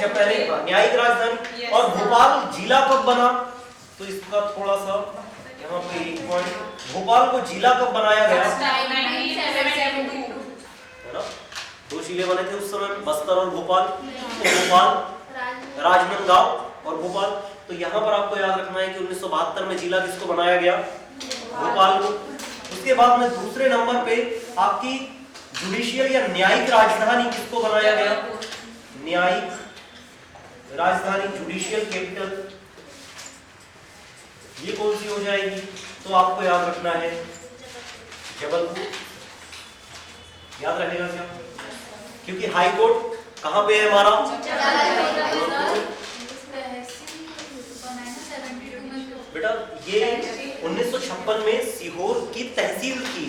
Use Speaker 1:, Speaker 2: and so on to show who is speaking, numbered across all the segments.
Speaker 1: पहले न्यायिक राजधानी। और भोपाल जिला कब बना, तो इसका थोड़ा सा यहाँ पे एक पॉइंट, भोपाल को जिला कब बनाया गया, है ना? दो जिले बने थे उस समय, बस्तर और भोपाल। तो भोपाल, राजनांदगांव और भोपाल। तो यहाँ पर आपको याद रखना है कि 1972 में जिला किसको बनाया गया, भोपाल को। उसके बाद में दूसरे नंबर पे आपकी जुडिशियल या न्यायिक राजधानी किसको बनाया गया, न्यायिक राजधानी, जुडिशियल कैपिटल, ये कौन सी हो जाएगी, तो आपको याद रखना है जबलपुर। याद रहेगा क्या, क्योंकि हाई कोर्ट कहां पे है हमारा, बेटा ये 1956 में सीहोर की तहसील थी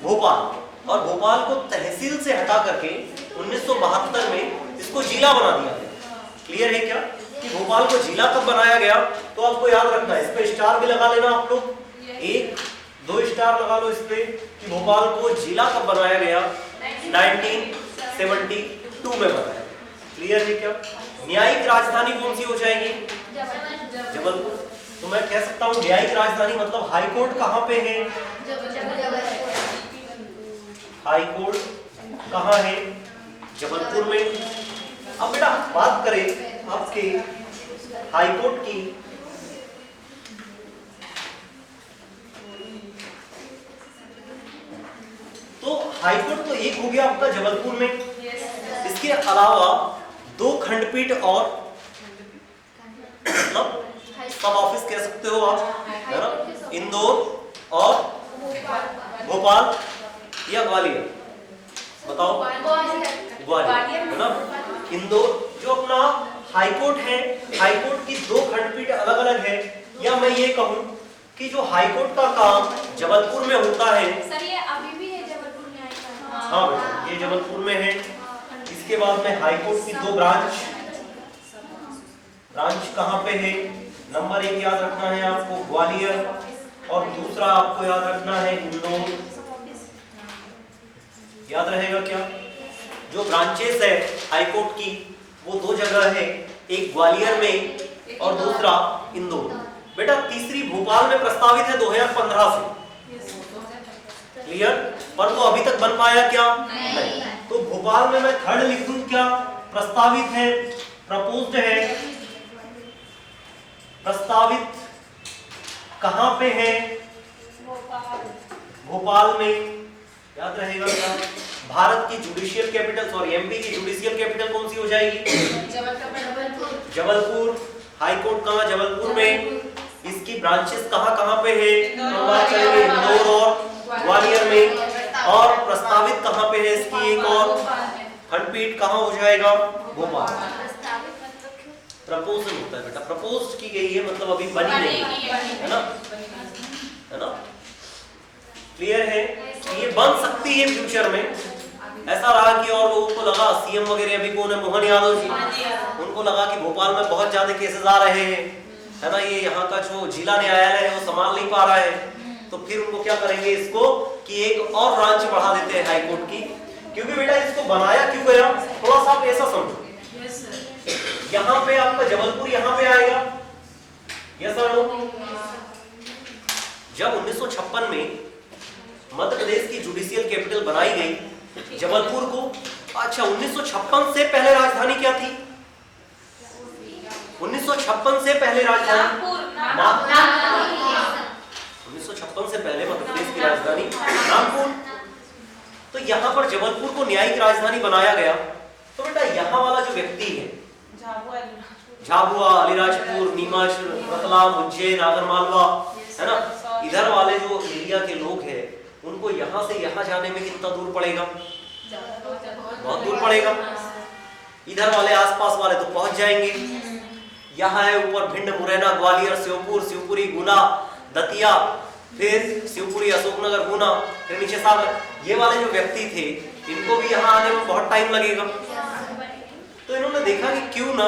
Speaker 1: भोपाल, और भोपाल को तहसील से हटा करके 1972 में इसको जिला बना दिया गया। क्लियर है क्या कि भोपाल को जिला कब बनाया गया, तो आपको याद रखना है, इस पे स्टार भी लगा लेना आप लोग, 1-2 स्टार लगा लो इस पे कि भोपाल को जिला कब बनाया गया, 1972 में बनाया। क्लियर है क्या। न्यायिक राजधानी कौन सी हो जाएगी, जबलपुर। तो मैं कह सकता हूँ न्यायिक राजधानी मतलब हाई कोर्ट कहाँ पे है, हाई कोर्ट कहाँ है, जबलपुर में। अब बेटा बात करें आपके हाई कोर्ट की, तो हाई कोर्ट तो एक हो गया आपका जबलपुर में। इसके अलावा 2 खंडपीठ और सब ऑफिस कह सकते हो आप, है ना, इंदौर और भोपाल या ग्वालियर, बताओ, ग्वालियर है ना। इंदौर जो अपना हाई कोर्ट है, हाई कोर्ट की 2 खंडपीठ अलग अलग है, या मैं ये कहूँ कि जो हाई कोर्ट का काम जबलपुर में होता है,
Speaker 2: सर ये अभी भी है जबलपुर में आएगा।
Speaker 1: हाँ बेटा ये जबलपुर में है। इसके बाद में हाई कोर्ट की 2 ब्रांच कहाँ पे है, नंबर 1 याद रखना है आपको ग्वालियर, और दूसरा आपको याद रखना है इंदौर। याद रहेगा क्या, जो ब्रांचेस है हाई कोर्ट की वो 2 जगह है, एक ग्वालियर में और दूसरा इंदौर। बेटा तीसरी भोपाल में प्रस्तावित है 2015 से। क्लियर, पर वो अभी तक बन पाया क्या, नहीं। तो भोपाल में मैं थर्ड लिख दूं क्या, प्रस्तावित है, प्रपोज्ड है। प्रस्तावित कहां पे है, भोपाल में। याद रहेगा क्या, भारत की जुडिशियल कैपिटल, सॉरी एमपी की जुडिशियल कैपिटल कौन सी हो जाएगी, जबलपुर। हाई कोर्ट कहां, जबलपुर में। इसकी ब्रांचेस कहां पे है, इंदौर और ग्वालियर में। और प्रस्तावित कहां पे है इसकी एक और खंडपीठ कहां हो जाएगा, भोपाल। प्रपोजल होता है बेटा, प्रपोज्ड की गई है मतलब अभी बनी नहीं है ना, है ना। क्लियर है, ये बन सकती है फ्यूचर में। ऐसा रहा कि और लोगों को लगा, सीएम वगैरह अभी कौन है, मोहन यादव जी, उनको लगा कि भोपाल में बहुत ज्यादा केसेस आ रहे हैं, है ना, ये यहाँ का जो जिला न्यायालय है वो संभाल नहीं पा रहा है, तो फिर उनको क्या करेंगे इसको कि एक और ब्रांच बढ़ा देते हैं हाई कोर्ट की। क्योंकि बेटा इसको बनाया क्यों गया, थोड़ा सा आप ऐसा समझो, यहाँ पे आपका जबलपुर यहाँ पे आएगा, यस सर नो। जब 1956 में मध्य प्रदेश की जुडिशियल कैपिटल बनाई गई जबलपुर को, अच्छा 1956 से पहले राजधानी क्या थी, 1956 से पहले राजधानी 1956 से पहले मध्य प्रदेश की राजधानी नागपुर। तो यहाँ पर जबलपुर को न्यायिक राजधानी बनाया गया। तो बेटा यहाँ वाला जो व्यक्ति है, झाबुआ, अलीराजपुर, नीमच, रतलाम, उज्जैन, आगरमालवा, है ना, इधर वाले जो एरिया के लोग हैं उनको यहाँ से यहाँ जाने में कितना दूर पड़ेगा, बहुत दूर पड़ेगा। इधर वाले आसपास वाले तो पहुंच जाएंगे। यहाँ है ऊपर भिंड, मुरैना, ग्वालियर, श्योपुर, शिवपुरी, गुना, दतिया, फिर शिवपुरी, अशोकनगर, गुना, फिर नीचे सागर। ये वाले जो व्यक्ति थे इनको भी यहाँ आने में बहुत टाइम लगेगा। तो इन्होंने देखा कि क्यों ना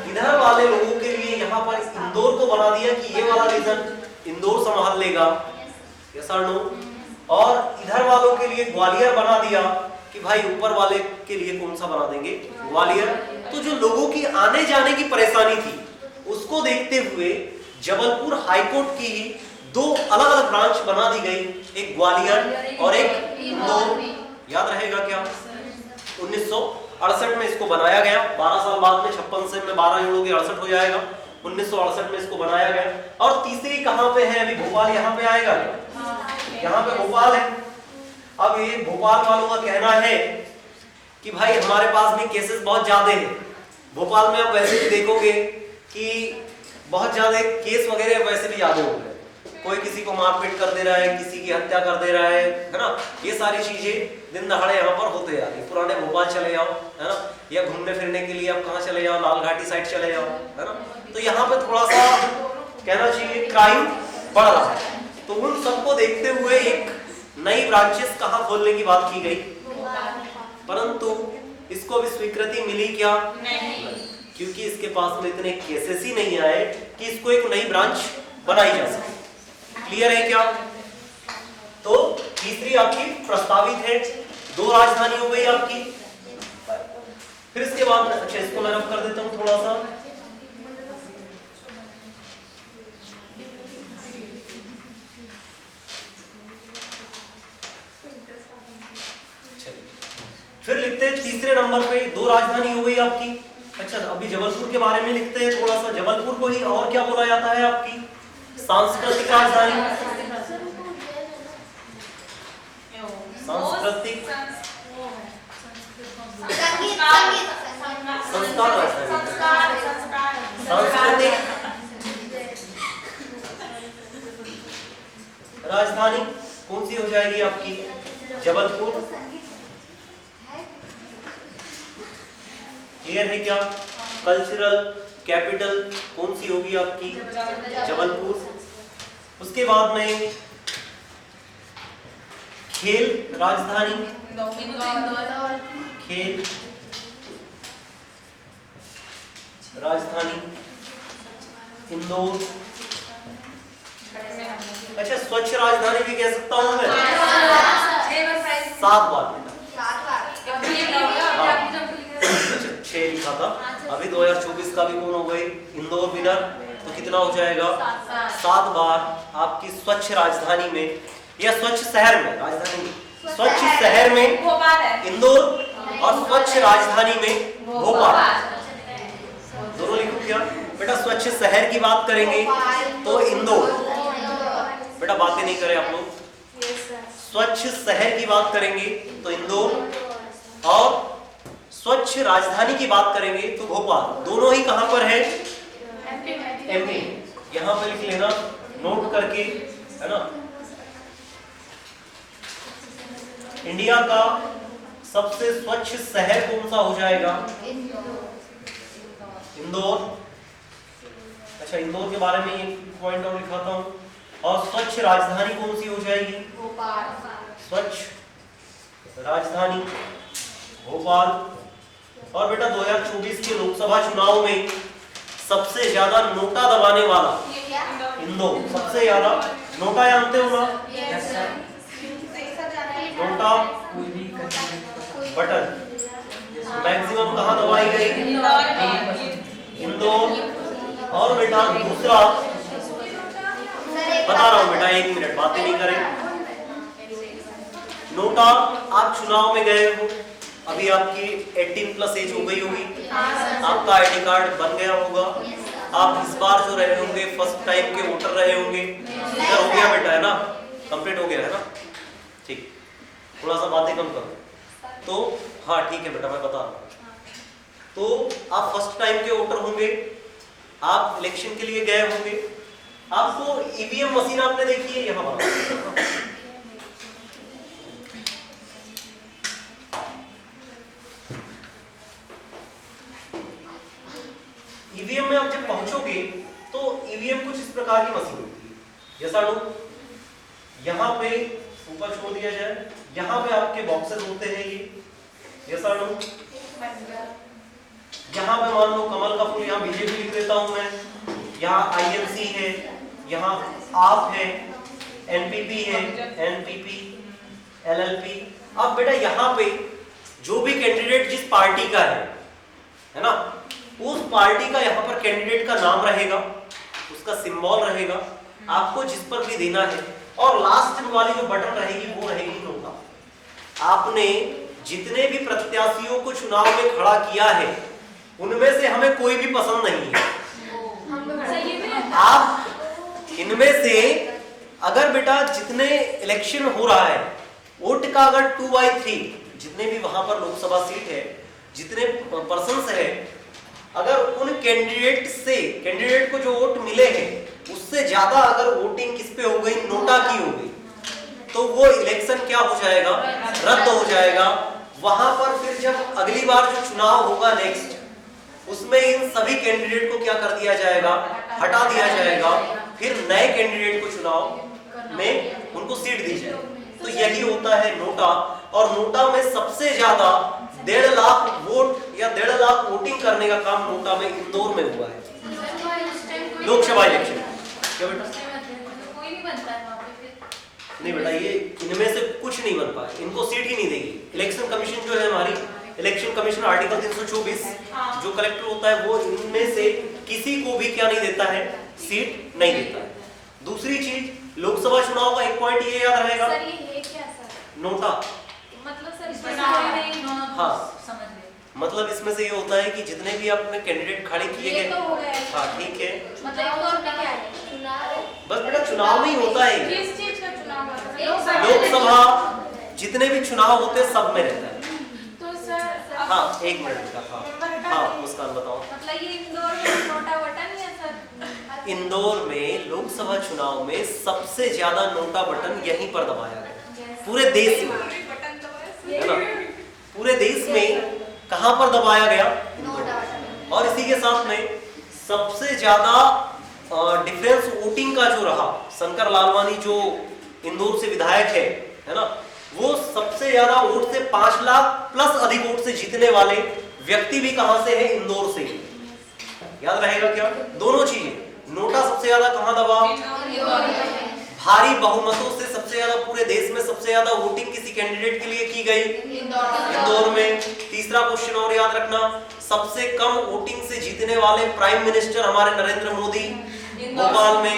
Speaker 1: इधर वाले लोगों के लिए यहाँ पर इंदौर को बना दिया कि ये वाला रीजन इंदौर संभाल लेगा, यस और नो। और इधर वालों के लिए ग्वालियर बना दिया कि भाई ऊपर वाले के लिए कौन सा बना देंगे, ग्वालियर। तो तो जो लोगों की आने जाने की परेशानी थी उसको देखते हुए जबलपुर हाईकोर्ट की दो अलग अलग ब्रांच बना दी गई, एक ग्वालियर और एक इंदौर। याद रहेगा क्या? 1968 में इसको बनाया गया, 12 साल बाद में 56 से में 12 जोड़ोगे 68 हो जाएगा। 1968 में इसको बनाया गया। और तीसरी कहां पे है? अभी भोपाल यहाँ पे आएगा, यहाँ पे भोपाल है। अब ये भोपाल वालों का कहना है कि भाई हमारे पास भी केसेस बहुत ज्यादा हैं। भोपाल में आप वैसे भी देखोगे कि बहुत ज्यादा केस वगैरह वैसे भी ज्यादा हो गए, कोई किसी को मारपीट कर दे रहा है, किसी की हत्या कर दे रहा है ना। ये सारी चीजें दिन दहाड़े यहाँ पर होते जा रही। पुराने भोपाल चले जाओ, है ना, या घूमने फिरने के लिए आप कहाँ चले जाओ, लाल घाटी साइड चले जाओ, है ना, तो यहाँ पे थोड़ा सा कहना चाहिए क्राइम बढ़ रहा है। तो उन सबको देखते हुए एक नई ब्रांचेस कहाँ खोलने की बात की गई, परंतु इसको भी स्वीकृति मिली क्या? नहीं, क्योंकि इसके पास में इतने केसेस ही नहीं आए कि इसको एक नई ब्रांच बनाई जा सके। क्लियर है क्या? तो तीसरी आपकी प्रस्तावित है, 2 राजधानी हो गई आपकी। फिर इसके बाद अच्छा इसको मैं रब कर देता हूं थोड़ा सा। फिर लिखते हैं तीसरे नंबर पे 2 राजधानी हो गई आपकी। अच्छा अभी जबलपुर के बारे में लिखते हैं थोड़ा सा। जबलपुर को ही और क्या बोला जाता है आपकी? सांस्कृतिक राजधानी। सांस्कृतिक संस्कार सांस्कृतिक राजधानी कौन सी हो जाएगी आपकी? जबलपुर। क्लियर है क्या? कल्चरल कैपिटल कौन सी होगी आपकी? जबलपुर। उसके बाद में खेल राजधानी, खेल राजधानी इंदौर। अच्छा स्वच्छ राजधानी भी कह सकता हूं मैं, 7 बार अच्छा 6 लिखा था। अभी 2024 का भी कौन हो गई? इंदौर विनर। तो कितना हो जाएगा? 7 बार आपकी स्वच्छ राजधानी में या स्वच्छ शहर में, राजधानी में स्वच्छ शहर में इंदौर और स्वच्छ राजधानी में भोपाल। दोनों लिखो क्या बेटा? स्वच्छ शहर की बात करेंगे तो इंदौर, बेटा बातें नहीं करें आप लोग। स्वच्छ शहर की बात करेंगे तो इंदौर, और स्वच्छ राजधानी की बात करेंगे तो भोपाल। दोनों ही कहां पर है? एमपी। यहां पर लिख लेना नोट करके, है ना। इंडिया का सबसे स्वच्छ शहर कौन सा हो जाएगा? इंदौर। अच्छा इंदौर के बारे में एक पॉइंट और लिखाता हूं। और स्वच्छ राजधानी कौन सी हो जाएगी? भोपाल। स्वच्छ राजधानी भोपाल। और बेटा 2024 के लोकसभा चुनाव में सबसे ज्यादा नोटा दबाने वाला इंदौर। सबसे ज्यादा नोटा जानते हो ना? नोटा बटन मैक्सिमम कहां दबाई गई? इंदौर। और बेटा दूसरा बता रहा हूं बेटा, 1 मिनट बातें नहीं करें। नोटा आप चुनाव में गए हो, अभी आपकी 18+ एज हो गई होगी, आपका आईडी कार्ड बन गया होगा, आप इस बार जो रहे होंगे फर्स्ट टाइम के वोटर रहे होंगे। इधर हो गया बेटा, है ना, कंप्लीट हो गया है ना। ठीक, थोड़ा सा बातें कम करो तो हाँ ठीक है बेटा मैं बता रहा हूँ। तो आप फर्स्ट टाइम के वोटर होंगे, आप इलेक्शन के लिए गए होंगे, आपको ईवीएम मशीन आपने देखी है यहाँ पर। ईवीएम में आप जब पहुंचोगे तो ईवीएम कुछ इस प्रकार की मशीन होती है। जैसा लोग यहाँ पे ऊपर छोड़ दिया जाए, यहाँ पे आपके बॉक्सेस होते हैं ये, जैसा लोग यहाँ पे मान लो कमल का फूल, यहाँ बीजेपी लिख देता हूं मैं, यहाँ आईएनसी है, यहाँ आप है, एनपीपी है, एनपीपी, एलएलपी। अब बेटा यहाँ पे जो भी कैंडिडेट जिस पार्टी का है ना, उस पार्टी का यहाँ पर कैंडिडेट का नाम रहेगा, उसका सिंबल रहेगा, आपको जिस पर भी देना है, और लास्ट वाली जो बटन रहेगी वो रहेगी नोटा। आपने जितने भी प्रत्याशियों को चुनाव में खड़ा किया है उनमें से हमें कोई भी पसंद नहीं है। आप इनमें से अगर बेटा जितने इलेक्शन हो रहा है, वोट का अगर 2/3 जितने भी वहां पर लोकसभा सीट है, जितने पर्सन्स है, अगर उन कैंडिडेट को जो वोट मिले हैं उससे ज्यादा अगर वोटिंग किस पे हो गई, नोटा की हो गई, तो वो इलेक्शन क्या हो जाएगा, रद्द हो जाएगा। वहां पर फिर जब अगली बार जो चुनाव होगा नेक्स्ट, उसमें इन सभी कैंडिडेट को क्या कर दिया जाएगा, हटा दिया जाएगा, फिर नए कैंडिडेट को चुनाव में उनको सीट दी जाएगी। तो यही होता है नोटा। और नोटा में सबसे ज्यादा 1.5 लाख वोट या 1.5 लाख वोटिंग करने का काम नोटा में इंदौर में हुआ है लोकसभा इलेक्शन। क्या बेटा?
Speaker 2: कोई नहीं बनता है वहाँ पे फिर।
Speaker 1: नहीं बेटा, ये इनमें से कुछ नहीं बन पाए, इनको सीट ही नहीं देगी। इलेक्शन कमीशन जो है हमारी, इलेक्शन कमीशन आर्टिकल 324 जो कलेक्टर होता है वो इनमें से किसी को भी क्या नहीं देता है, सीट नहीं देता है। दूसरी चीज, लोकसभा चुनाव का एक पॉइंट ये याद रहेगा,
Speaker 2: सर ये है क्या सर?
Speaker 1: नोटा।
Speaker 2: मतलब सर इसमें नहीं,
Speaker 1: हाँ,
Speaker 2: समझ गए।
Speaker 1: मतलब इसमें से ये होता है कि जितने भी आपने कैंडिडेट खड़े किए
Speaker 2: ये
Speaker 1: गए,
Speaker 2: तो हो गया।
Speaker 1: हाँ ठीक है,
Speaker 2: मतलब इंदौर में क्या है? चुनाव।
Speaker 1: बस बेटा चुनाव में ही होता है।
Speaker 2: किस चीज का चुनाव होता है?
Speaker 1: लोकसभा जितने भी चुनाव होते हैं सब में रहता है।
Speaker 2: तो सर
Speaker 1: हाँ एक मिनट बेटा, हाँ मुस्कान बताओ।
Speaker 2: मतलब ये इंदौर में नोटा वोटा नहीं है सर?
Speaker 1: इंदौर में लोकसभा चुनाव में सबसे ज्यादा नोटा बटन यहीं पर दबाया गया पूरे देश में, है ना? पूरे देश में कहां पर दबाया गया? इंदौर। और इसी के साथ में सबसे ज्यादा डिफरेंस वोटिंग का जो रहा, शंकर लालवानी जो इंदौर से विधायक है ना, वो सबसे ज्यादा वोट से 5 लाख प्लस अधिक वोट से जीतने वाले व्यक्ति भी कहां से है? इंदौर से। याद रहेगा क्या? दोनों चीजें। नोटा सबसे ज्यादा कहां दबा? भारी बहुमतों से सबसे ज्यादा पूरे देश में सबसे ज्यादा वोटिंग किसी कैंडिडेट के लिए की गई? इंदौर में। तीसरा क्वेश्चन और याद रखना, सबसे कम वोटिंग से जीतने वाले प्राइम मिनिस्टर हमारे नरेंद्र मोदी भोपाल में,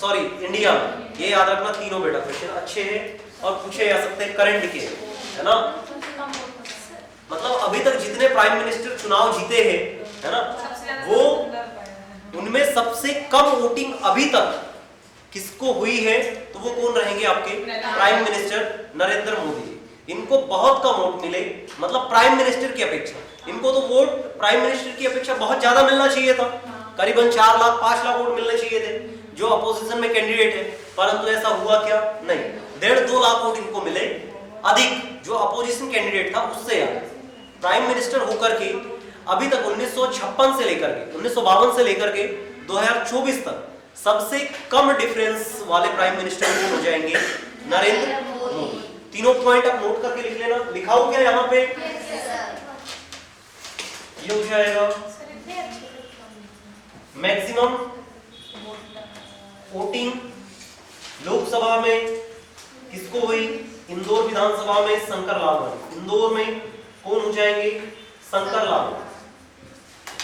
Speaker 1: सॉरी इंडिया में। ये याद रखना तीनों बेटा, क्वेश्चन अच्छे हैं और पूछे जा सकते हैं करंट के, है ना? मतलब अभी तक जितने प्राइम मिनिस्टर चुनाव जीते हैं, है ना, वो उनमें सबसे कम वोटिंग अभी तक किसको हुई है? तो वो कौन रहेंगे? आपके प्राइम मिनिस्टर नरेंद्र मोदी। इनको बहुत कम वोट मिले, मतलब प्राइम मिनिस्टर की अपेक्षा इनको तो वोट प्राइम मिनिस्टर की अपेक्षा बहुत ज्यादा मिलना चाहिए था, करीबन 4 लाख 5 लाख वोट मिलने चाहिए थे जो अपोजिशन में कैंडिडेट है, परंतु ऐसा हुआ क्या? नहीं, 1.5-2 लाख वोट इनको मिले अधिक, जो अपोजिशन कैंडिडेट था उससे ज्यादा। प्राइम मिनिस्टर होकर के अभी तक 1956 से लेकर के 1952 से लेकर के 2024 तक सबसे कम डिफरेंस वाले प्राइम मिनिस्टर कौन हो जाएंगे? नरेंद्र मोदी। तीनों पॉइंट आप नोट करके लिख लेना। लिखाओ क्या यहाँ पे? ये हो जाएगा मैक्सिमम वोटिंग लोकसभा में किसको हुई? इंदौर विधानसभा में शंकर लालवानी। इंदौर में कौन हो जाएंगे? शंकर लालवानी।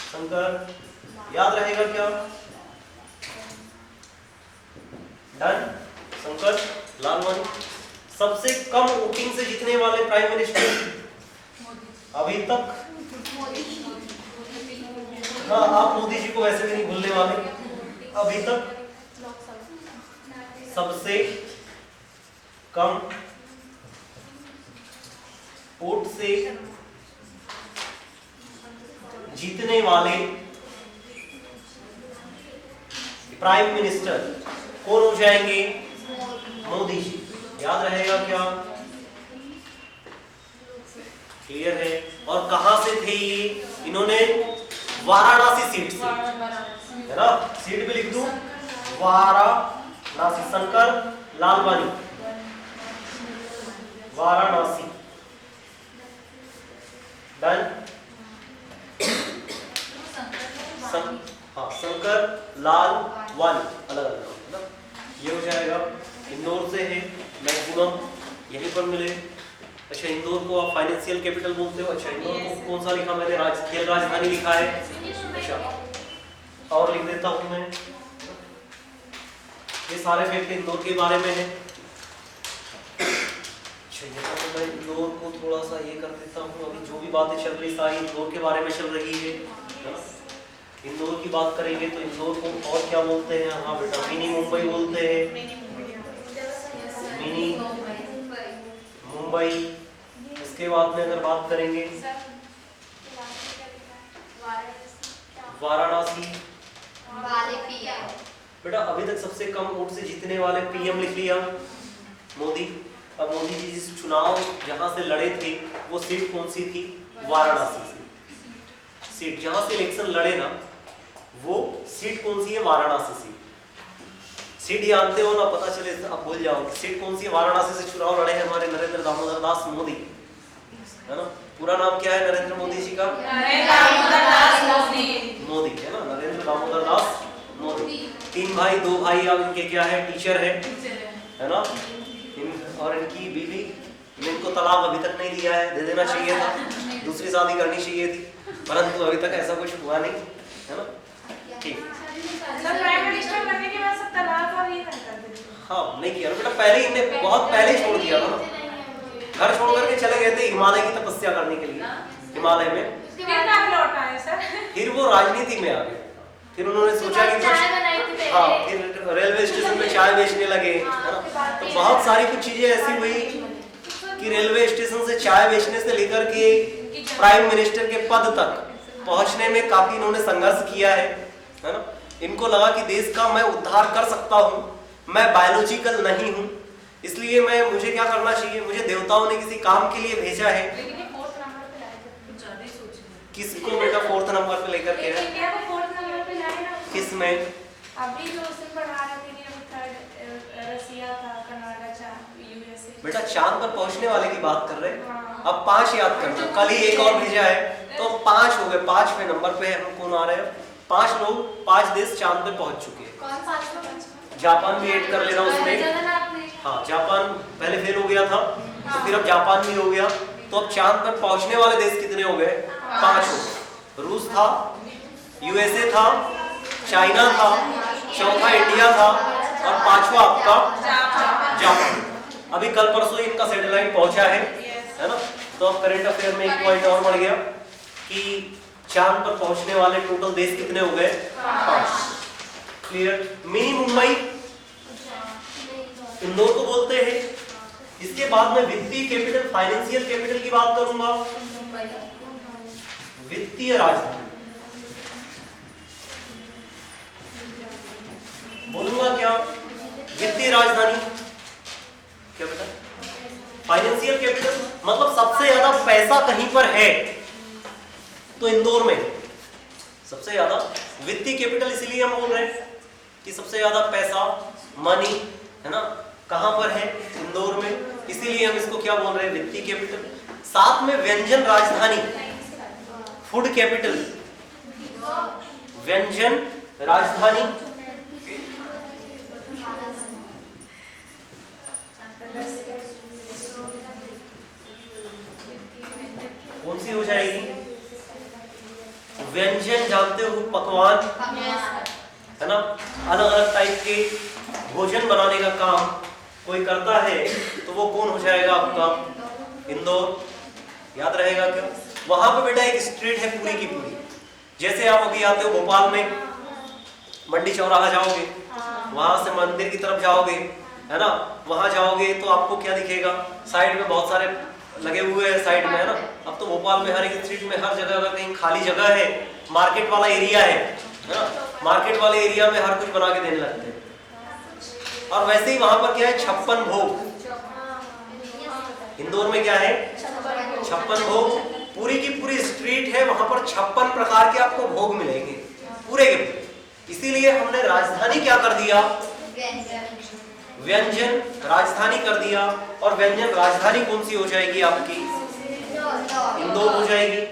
Speaker 1: शंकर, याद रहेगा क्या? डन। शंकर लालवानी। सबसे कम वोटिंग से जीतने वाले प्राइम मिनिस्टर अभी तक, हाँ आप मोदी जी को वैसे भी नहीं भूलने वाले, अभी तक सबसे कम वोट से जीतने वाले प्राइम मिनिस्टर कौन हो जाएंगे? मोदी जी। याद रहेगा क्या? क्लियर है? और कहां से थे ये? इन्होंने वाराणसी सीट से, है ना? सीट भी लिख दूं, वाराणसी। शंकर लालवानी, वाराणसी। डन। हाँ, शंकर लालवानी अलग अलग है ना? ये हो जाएगा। इंदौर से है, मैक्सिमम यहीं पर मिले। अच्छा, इंदौर को आप फाइनेंशियल कैपिटल बोलते हो। अच्छा, इंदौर को कौन सा लिखा मैंने? खेल राजधानी लिखा है। अच्छा और लिख देता हूं मैं, ये सारे फैक्ट इंदौर के बारे में है। अच्छा यहाँ तो मैं इंदौर को थोड़ा सा ये कर देता हूँ, अभी जो भी बातें चल रही सारी इंदौर के बारे में चल रही है ना। इंदौर की बात करेंगे तो इंदौर को और क्या बोलते हैं? हाँ बेटा मिनी मुंबई बोलते हैं, मिनी मुंबई। इसके बाद में अगर बात करेंगे वाराणसी, बेटा अभी तक सबसे कम वोट से जीतने वाले पीएम लिख लिया मोदी। अब मोदी जी जिस चुनाव जहां से लड़े थे वो सीट कौन सी थी? वाराणसी से। सीट जहां से इलेक्शन लड़े ना वो सीट कौन सी है? वाराणसी से। सीट जानते हो ना, पता चले अब भूल जाओ। सीट कौन सी है? वाराणसी से चुनाव लड़े हैं हमारे नरेंद्र दामोदर दास मोदी, है ना। पूरा नाम क्या है नरेंद्र मोदी जी का?
Speaker 2: नरेंद्र दामोदर दास मोदी।
Speaker 1: मोदी है ना, नरेंद्र दामोदर दास मोदी। 3 भाई 2 भाई, अब इनके क्या है? टीचर है ना। और इनकी बीवी, इनको तलाक अभी तक नहीं दिया है, दे देना चाहिए था, दूसरी शादी करनी चाहिए थी, परंतु अभी तक ऐसा कुछ हुआ नहीं, है ना। ठीक,
Speaker 2: प्राइम मिनिस्टर बनने के बाद सब तलाक और ये कर देते।
Speaker 1: हाँ नहीं किया बेटा, पहले इनने बहुत पहले छोड़ दिया था ना, घर छोड़ करके चले गए थे हिमालय की तपस्या करने के लिए, हिमालय में।
Speaker 2: लौट आए सर।
Speaker 1: फिर वो राजनीति में आ गए, फिर उन्होंने सोचा कि कुछ, हाँ फिर रेलवे स्टेशन में चाय बेचने लगे, है ना। तो बहुत सारी कुछ चीजें ऐसी हुई कि रेलवे स्टेशन से चाय बेचने से लेकर के प्राइम मिनिस्टर के पद तक पहुंचने में काफी इन्होंने संघर्ष किया है ना। इनको लगा कि देश का मैं उद्धार कर सकता हूं, मैं बायोलॉजिकल नहीं हूं, इसलिए मुझे क्या करना चाहिए? मुझे देवताओं ने किसी काम के लिए भेजा है। किसको बेटा 4th नंबर पे लेकर के?
Speaker 2: इंडिया को 4th नंबर पे लाए ना।
Speaker 1: किस में?
Speaker 2: अभी जो उसने पढ़ा रहे थे कि रसिया था, कनाडा, यूएसए।
Speaker 1: बेटा चांद पर पहुंचने वाले की बात कर रहे हैं। अब 5 याद कर लो, कल ही एक और भेजा है तो 5 हो गए। 5वें नंबर पे हम कौन आ रहे हैं? 5 लोग, 5 देश चांद पे पहुंच चुके हैं।
Speaker 2: कौन 5
Speaker 1: जापान भी ऐड कर लेना उसमें। हाँ जापान पहले फेल हो गया था, तो फिर अब जापान भी हो गया, तो अब चांद पर पहुंचने वाले देश कितने हो गए? 5 हो गए। रूस था, यूएसए था, चाइना था, चौथा इंडिया था और 5वां आपका जापान। अभी कल परसों इनका सैटेलाइट पहुंचा है ना। तो अब करंट अफेयर में एक पॉइंट और बढ़ गया कि चांद पर पहुंचने वाले टोटल देश कितने हो गए? 5। क्लियर। मिनी मुंबई इंदौर को बोलते हैं। इसके बाद में वित्तीय कैपिटल, फाइनेंशियल कैपिटल की बात करूंगा। वित्तीय राजधानी बोलूंगा क्या? वित्तीय राजधानी क्या बेटा? फाइनेंशियल कैपिटल मतलब सबसे ज्यादा पैसा कहीं पर है तो इंदौर में सबसे ज्यादा। वित्तीय कैपिटल इसीलिए हम बोल रहे हैं कि सबसे ज्यादा पैसा, मनी, है ना, कहां पर है? इंदौर में, इसीलिए हम इसको क्या बोल रहे हैं? वित्तीय कैपिटल। साथ में व्यंजन राजधानी, फूड कैपिटल, व्यंजन राजधानी। कौन सी हो जाएगी? व्यंजन जानते हो, पकवान, है ना, अलग अलग टाइप के भोजन बनाने का काम कोई करता है तो वो कौन हो जाएगा आपका? इंदौर। याद रहेगा क्या? वहां पे बेटा एक स्ट्रीट है पूरी की पूरी। जैसे आप अभी आते हो भोपाल में, मंडी चौराहा जाओगे, वहां से मंदिर की तरफ जाओगे, है ना, वहां जाओगे तो आपको क्या दिखेगा? साइड में बहुत सारे लगे हुए हैं साइड में, है ना। अब तो भोपाल में हर एक स्ट्रीट में हर जगह अगर कहीं खाली जगह है, मार्केट वाला एरिया है ना, मार्केट वाले एरिया में हर कुछ बना के देने लगते हैं। और वैसे ही वहां पर क्या है? 56 भोग। इंदौर में क्या है? 56 भोग। पूरी की पूरी स्ट्रीट है, वहां पर 56 प्रकार के आपको भोग मिलेंगे पूरे के पूरे। इसीलिए हमने राजधानी क्या कर दिया? व्यंजन राजधानी कर दिया। और व्यंजन राजधानी कौन सी हो जाएगी आपकी? इंदौर हो जाएगी।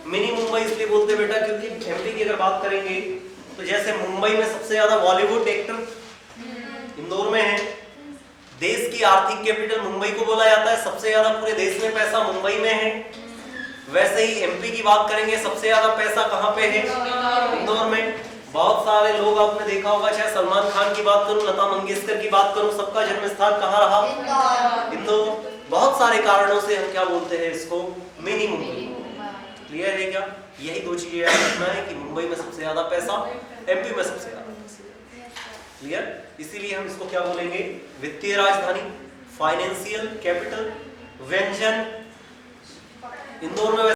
Speaker 1: मिनी मुंबई इसलिए बोलते बेटा क्योंकि एमपी की अगर बात करेंगे तो जैसे मुंबई में सबसे ज्यादा बॉलीवुड एक्टर इंदौर में है। देश की आर्थिक कैपिटल मुंबई को बोला जाता है, सबसे ज्यादा पूरे देश में पैसा मुंबई में है। वैसे ही एमपी की बात करेंगे, सबसे ज्यादा पैसा कहाँ पे है? इंदौर में। बहुत सारे लोग आपने देखा होगा, चाहे सलमान खान की बात करूं, लता मंगेशकर की बात करूं, सबका जन्म स्थान कहाँ रहा? इंदौर। बहुत सारे कारणों से हम क्या बोलते हैं इसको? मिनी मुंबई। क्लियर है क्या? यही दो चीजें याद रखना है कि मुंबई में सबसे ज्यादा पैसा, एमपी में सबसे ज्यादा पैसा। क्लियर? इसीलिए हम इसको क्या बोलेंगे? वित्तीय राजधानी, फाइनेंशियल कैपिटल, व्यंजन। इंदौर में